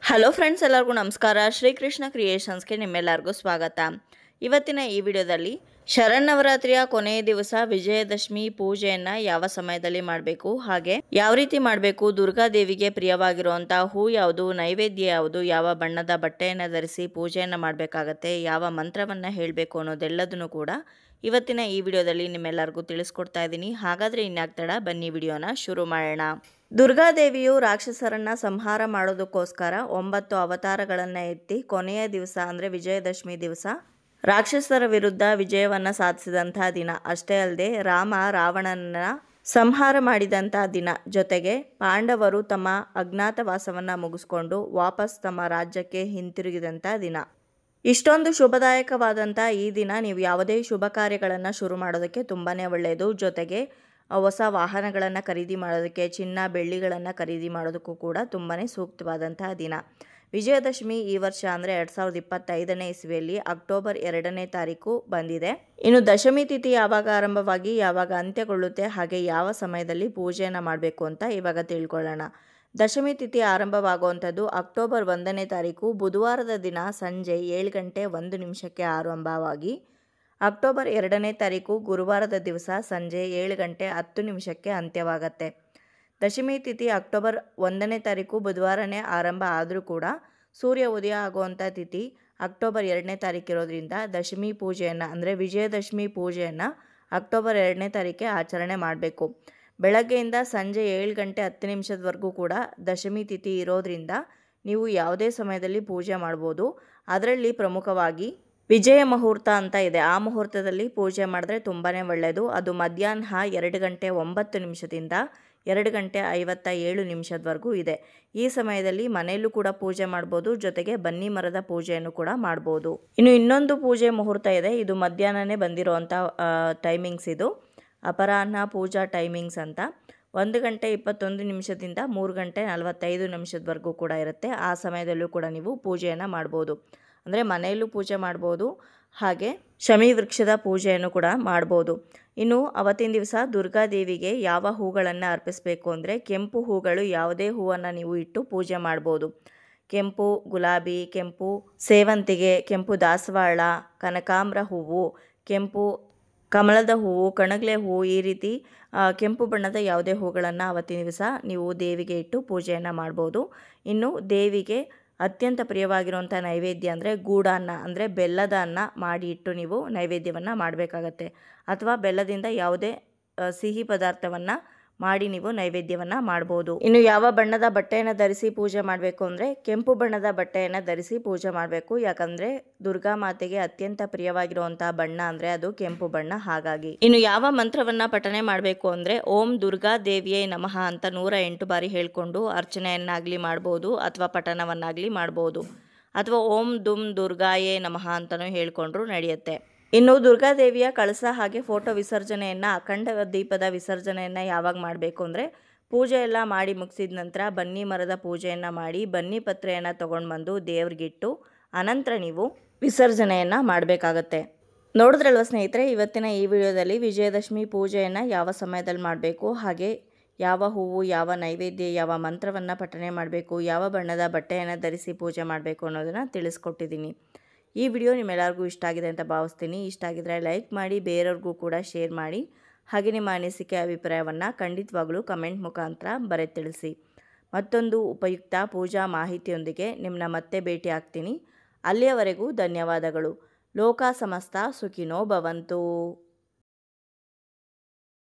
Hello friends, ಎಲ್ಲರಿಗೂ ನಮಸ್ಕಾರ. ಶ್ರೀಕೃಷ್ಣ ಕ್ರಿಯೇಷನ್ಸ್ಗೆ ನಿಮ್ಮೆಲ್ಲರಿಗೂ ಸ್ವಾಗತ. ಇವತ್ತಿನ ಈ ವಿಡಿಯೋದಲ್ಲಿ ಶರನ್ನವರಾತ್ರಿಯ ಕೊನೆಯ ದಿವಸ ವಿಜಯದಶಮಿ ಪೂಜೆಯನ್ನು ಯಾವ ಸಮಯದಲ್ಲಿ ಮಾಡಬೇಕು, ಹಾಗೆ ಯಾವ ರೀತಿ ಮಾಡಬೇಕು, ದುರ್ಗಾದೇವಿಗೆ ಪ್ರಿಯವಾಗಿರುವಂಥ ಹೂ ಯಾವುದು, ನೈವೇದ್ಯ ಯಾವುದು, ಯಾವ ಬಣ್ಣದ ಬಟ್ಟೆಯನ್ನು ಧರಿಸಿ ಪೂಜೆಯನ್ನು ಮಾಡಬೇಕಾಗತ್ತೆ, ಯಾವ ಮಂತ್ರವನ್ನು ಹೇಳಬೇಕು ಅನ್ನೋದೆಲ್ಲದನ್ನು ಕೂಡ ಇವತ್ತಿನ ಈ ವಿಡಿಯೋದಲ್ಲಿ ನಿಮ್ಮೆಲ್ಲರಿಗೂ ತಿಳಿಸ್ಕೊಡ್ತಾ ಇದ್ದೀನಿ. ಹಾಗಾದರೆ ಇನ್ಯಾಗ್ತಡ, ಬನ್ನಿ ವಿಡಿಯೋನ ಶುರು ಮಾಡೋಣ. ದುರ್ಗಾದೇವಿಯು ರಾಕ್ಷಸರನ್ನ ಸಂಹಾರ ಮಾಡೋದಕ್ಕೋಸ್ಕರ 9 ಅವತಾರಗಳನ್ನು ಎತ್ತಿ ಕೊನೆಯ ದಿವಸ ಅಂದರೆ ವಿಜಯದಶಮಿ ದಿವಸ ರಾಕ್ಷಸರ ವಿರುದ್ಧ ವಿಜಯವನ್ನು ಸಾಧಿಸಿದಂಥ ದಿನ. ಅಷ್ಟೇ ಅಲ್ಲದೆ ರಾಮ ರಾವಣನ ಸಂಹಾರ ಮಾಡಿದಂಥ ದಿನ. ಜೊತೆಗೆ ಪಾಂಡವರು ತಮ್ಮ ಅಜ್ಞಾತವಾಸವನ್ನು ಮುಗಿಸ್ಕೊಂಡು ವಾಪಸ್ ತಮ್ಮ ರಾಜ್ಯಕ್ಕೆ ಹಿಂತಿರುಗಿದಂಥ ದಿನ. ಇಷ್ಟೊಂದು ಶುಭದಾಯಕವಾದಂಥ ಈ ದಿನ ನೀವು ಯಾವುದೇ ಶುಭ ಕಾರ್ಯಗಳನ್ನು ಶುರು ಮಾಡೋದಕ್ಕೆ ತುಂಬಾ ಒಳ್ಳೆಯದು. ಜೊತೆಗೆ ಹೊಸ ವಾಹನಗಳನ್ನು ಖರೀದಿ ಮಾಡೋದಕ್ಕೆ, ಚಿನ್ನ ಬೆಳ್ಳಿಗಳನ್ನು ಖರೀದಿ ಮಾಡೋದಕ್ಕೂ ಕೂಡ ತುಂಬಾ ಸೂಕ್ತವಾದಂತಹ ದಿನ. ವಿಜಯದಶಮಿ ಈ ವರ್ಷ ಅಂದರೆ 2025ನೇ ಇಸ್ವಿಯಲ್ಲಿ ಅಕ್ಟೋಬರ್ 2ನೇ ತಾರೀಕು ಬಂದಿದೆ. ಇನ್ನು ದಶಮಿ ತಿಥಿ ಯಾವಾಗ ಆರಂಭವಾಗಿ ಯಾವಾಗ ಅಂತ್ಯಗೊಳ್ಳುತ್ತೆ, ಹಾಗೆ ಯಾವ ಸಮಯದಲ್ಲಿ ಪೂಜೆಯನ್ನು ಮಾಡಬೇಕು ಅಂತ ಇವಾಗ ತಿಳ್ಕೊಳ್ಳೋಣ. ದಶಮಿ ತಿಥಿ ಆರಂಭವಾಗುವಂಥದ್ದು ಅಕ್ಟೋಬರ್ 1ನೇ ತಾರೀಕು ಬುಧವಾರದ ದಿನ ಸಂಜೆ 7 ಗಂಟೆ 1 ನಿಮಿಷಕ್ಕೆ ಆರಂಭವಾಗಿ ಅಕ್ಟೋಬರ್ 2ನೇ ತಾರೀಕು ಗುರುವಾರದ ದಿವಸ ಸಂಜೆ 7 ಗಂಟೆ 10 ನಿಮಿಷಕ್ಕೆ ಅಂತ್ಯವಾಗತ್ತೆ. ದಶಮಿ ತಿಥಿ ಅಕ್ಟೋಬರ್ 1ನೇ ತಾರೀಕು ಬುಧವಾರನೇ ಆರಂಭ ಆದರೂ ಕೂಡ ಸೂರ್ಯ ಉದಯ ಆಗುವಂಥ ತಿಥಿ ಅಕ್ಟೋಬರ್ 2ನೇ ತಾರೀಕು ಇರೋದ್ರಿಂದ ದಶಮಿ ಪೂಜೆಯನ್ನು ಅಂದರೆ ವಿಜಯದಶಮಿ ಪೂಜೆಯನ್ನು ಅಕ್ಟೋಬರ್ 2ನೇ ತಾರೀಕೆ ಆಚರಣೆ ಮಾಡಬೇಕು. ಬೆಳಗ್ಗೆಯಿಂದ ಸಂಜೆ 7 ಗಂಟೆ 10 ನಿಮಿಷದವರೆಗೂ ಕೂಡ ದಶಮಿ ತಿಥಿ ಇರೋದ್ರಿಂದ ನೀವು ಯಾವುದೇ ಸಮಯದಲ್ಲಿ ಪೂಜೆ ಮಾಡ್ಬೋದು. ಅದರಲ್ಲಿ ಪ್ರಮುಖವಾಗಿ ವಿಜಯ ಮುಹೂರ್ತ ಅಂತ ಇದೆ. ಆ ಮುಹೂರ್ತದಲ್ಲಿ ಪೂಜೆ ಮಾಡಿದ್ರೆ ತುಂಬಾ ಒಳ್ಳೆಯದು. ಅದು ಮಧ್ಯಾಹ್ನ 2 ಗಂಟೆ 9 ನಿಮಿಷದಿಂದ 2 ಗಂಟೆ 57 ನಿಮಿಷದವರೆಗೂ ಇದೆ. ಈ ಸಮಯದಲ್ಲಿ ಮನೆಯಲ್ಲೂ ಕೂಡ ಪೂಜೆ ಮಾಡ್ಬೋದು. ಜೊತೆಗೆ ಬನ್ನಿ ಮರದ ಪೂಜೆಯನ್ನು ಕೂಡ ಮಾಡ್ಬೋದು. ಇನ್ನು ಇನ್ನೊಂದು ಪೂಜೆ ಮುಹೂರ್ತ ಇದೆ. ಇದು ಮಧ್ಯಾಹ್ನನೇ ಬಂದಿರೋವಂಥ ಟೈಮಿಂಗ್ಸ್. ಇದು ಅಪರಾಹ್ನ ಪೂಜಾ ಟೈಮಿಂಗ್ಸ್ ಅಂತ 1 ಗಂಟೆ 21 ನಿಮಿಷದಿಂದ 3 ಗಂಟೆ 45 ನಿಮಿಷದವರೆಗೂ ಕೂಡ ಇರುತ್ತೆ. ಆ ಸಮಯದಲ್ಲೂ ಕೂಡ ನೀವು ಪೂಜೆಯನ್ನು ಮಾಡ್ಬೋದು. ಅಂದರೆ ಮನೆಯಲ್ಲೂ ಪೂಜೆ ಮಾಡ್ಬೋದು, ಹಾಗೆ ಶಮಿ ವೃಕ್ಷದ ಪೂಜೆಯನ್ನು ಕೂಡ ಮಾಡ್ಬೋದು. ಇನ್ನು ಅವತ್ತಿನ ದಿವಸ ದುರ್ಗಾದೇವಿಗೆ ಯಾವ ಹೂಗಳನ್ನು ಅರ್ಪಿಸಬೇಕು ಅಂದರೆ ಕೆಂಪು ಹೂಗಳು, ಯಾವುದೇ ಹೂವನ್ನು ನೀವು ಇಟ್ಟು ಪೂಜೆ ಮಾಡ್ಬೋದು. ಕೆಂಪು ಗುಲಾಬಿ, ಕೆಂಪು ಸೇವಂತಿಗೆ, ಕೆಂಪು ದಾಸವಾಳ, ಕನಕಾಂಬರ ಹೂವು, ಕೆಂಪು ಕಮಲದ ಹೂವು, ಕಣಗಲೆ ಹೂವು, ಈ ರೀತಿ ಕೆಂಪು ಬಣ್ಣದ ಯಾವುದೇ ಹೂಗಳನ್ನು ಅವತ್ತಿನ ದಿವಸ ನೀವು ದೇವಿಗೆ ಇಟ್ಟು ಪೂಜೆಯನ್ನು ಮಾಡ್ಬೋದು. ಇನ್ನು ದೇವಿಗೆ ಅತ್ಯಂತ ಪ್ರಿಯವಾಗಿರುವಂಥ ನೈವೇದ್ಯ ಅಂದರೆ ಗೂಡಾನ್ನ ಅಂದರೆ ಬೆಲ್ಲದ ಅನ್ನ ಮಾಡಿ ಇಟ್ಟು ನೀವು ನೈವೇದ್ಯವನ್ನು ಮಾಡಬೇಕಾಗತ್ತೆ. ಅಥವಾ ಬೆಲ್ಲದಿಂದ ಯಾವುದೇ ಸಿಹಿ ಪದಾರ್ಥವನ್ನು ಮಾಡಿ ನೀವು ನೈವೇದ್ಯವನ್ನು ಮಾಡ್ಬೋದು. ಇನ್ನು ಯಾವ ಬಣ್ಣದ ಬಟ್ಟೆಯನ್ನು ಧರಿಸಿ ಪೂಜೆ ಮಾಡಬೇಕು ಅಂದರೆ ಕೆಂಪು ಬಣ್ಣದ ಬಟ್ಟೆಯನ್ನು ಧರಿಸಿ ಪೂಜೆ ಮಾಡಬೇಕು. ಯಾಕಂದರೆ ದುರ್ಗಾ ಮಾತೆಗೆ ಅತ್ಯಂತ ಪ್ರಿಯವಾಗಿರುವಂಥ ಬಣ್ಣ ಅಂದರೆ ಅದು ಕೆಂಪು ಬಣ್ಣ. ಹಾಗಾಗಿ ಇನ್ನು ಯಾವ ಮಂತ್ರವನ್ನು ಪಠನೆ ಮಾಡಬೇಕು ಅಂದರೆ ಓಂ ದುರ್ಗಾ ದೇವಿಯೇ ನಮಃ ಅಂತ 108 ಬಾರಿ ಹೇಳ್ಕೊಂಡು ಅರ್ಚನೆಯನ್ನಾಗಲಿ ಮಾಡ್ಬೋದು, ಅಥವಾ ಪಠನವನ್ನಾಗಲಿ ಮಾಡ್ಬೋದು. ಅಥವಾ ಓಂ ದುಮ್ ದುರ್ಗಾಯೇ ನಮಃ ಅಂತಲೂ ಹೇಳ್ಕೊಂಡ್ರು ನಡೆಯುತ್ತೆ. ಇನ್ನು ದುರ್ಗಾದೇವಿಯ ಕಳಸ ಹಾಗೆ ಫೋಟೋ ವಿಸರ್ಜನೆಯನ್ನು, ಅಖಂಡ ದೀಪದ ವಿಸರ್ಜನೆಯನ್ನು ಯಾವಾಗ ಮಾಡಬೇಕು ಅಂದರೆ ಪೂಜೆ ಎಲ್ಲ ಮಾಡಿ ಮುಗಿಸಿದ ನಂತರ ಬನ್ನಿ ಮರದ ಪೂಜೆಯನ್ನು ಮಾಡಿ ಬನ್ನಿ ಪತ್ರೆಯನ್ನು ತೊಗೊಂಡು ಬಂದು ದೇವ್ರಿಗಿಟ್ಟು ಅನಂತರ ನೀವು ವಿಸರ್ಜನೆಯನ್ನು ಮಾಡಬೇಕಾಗತ್ತೆ. ನೋಡಿದ್ರಲ್ವ ಸ್ನೇಹಿತರೆ, ಇವತ್ತಿನ ಈ ವಿಡಿಯೋದಲ್ಲಿ ವಿಜಯದಶಮಿ ಪೂಜೆಯನ್ನು ಯಾವ ಸಮಯದಲ್ಲಿ ಮಾಡಬೇಕು, ಹಾಗೆ ಯಾವ ಹೂವು, ಯಾವ ನೈವೇದ್ಯ, ಯಾವ ಮಂತ್ರವನ್ನು ಪಠನೆ ಮಾಡಬೇಕು, ಯಾವ ಬಣ್ಣದ ಬಟ್ಟೆಯನ್ನು ಧರಿಸಿ ಪೂಜೆ ಮಾಡಬೇಕು ಅನ್ನೋದನ್ನು ತಿಳಿಸ್ಕೊಟ್ಟಿದ್ದೀನಿ. ಈ ವಿಡಿಯೋ ನಿಮ್ಮೆಲ್ಲರಿಗೂ ಇಷ್ಟ ಆಗಿದೆ ಅಂತ ಭಾವಿಸ್ತೀನಿ. ಇಷ್ಟ ಆಗಿದ್ರೆ ಲೈಕ್ ಮಾಡಿ, ಬೇರೆಯವ್ರಿಗೂ ಕೂಡ ಶೇರ್ ಮಾಡಿ, ಹಾಗೆ ನಿಮ್ಮ ಅನಿಸಿಕೆ ಅಭಿಪ್ರಾಯವನ್ನು ಖಂಡಿತವಾಗ್ಲೂ ಕಮೆಂಟ್ ಮುಖಾಂತರ ಬರೆದು ತಿಳಿಸಿ. ಮತ್ತೊಂದು ಉಪಯುಕ್ತ ಪೂಜಾ ಮಾಹಿತಿಯೊಂದಿಗೆ ನಿಮ್ಮನ್ನ ಮತ್ತೆ ಭೇಟಿ ಆಗ್ತೀನಿ. ಅಲ್ಲಿಯವರೆಗೂ ಧನ್ಯವಾದಗಳು. ಲೋಕ ಸಮಸ್ತ ಸುಖಿನೋ ಭವಂತು.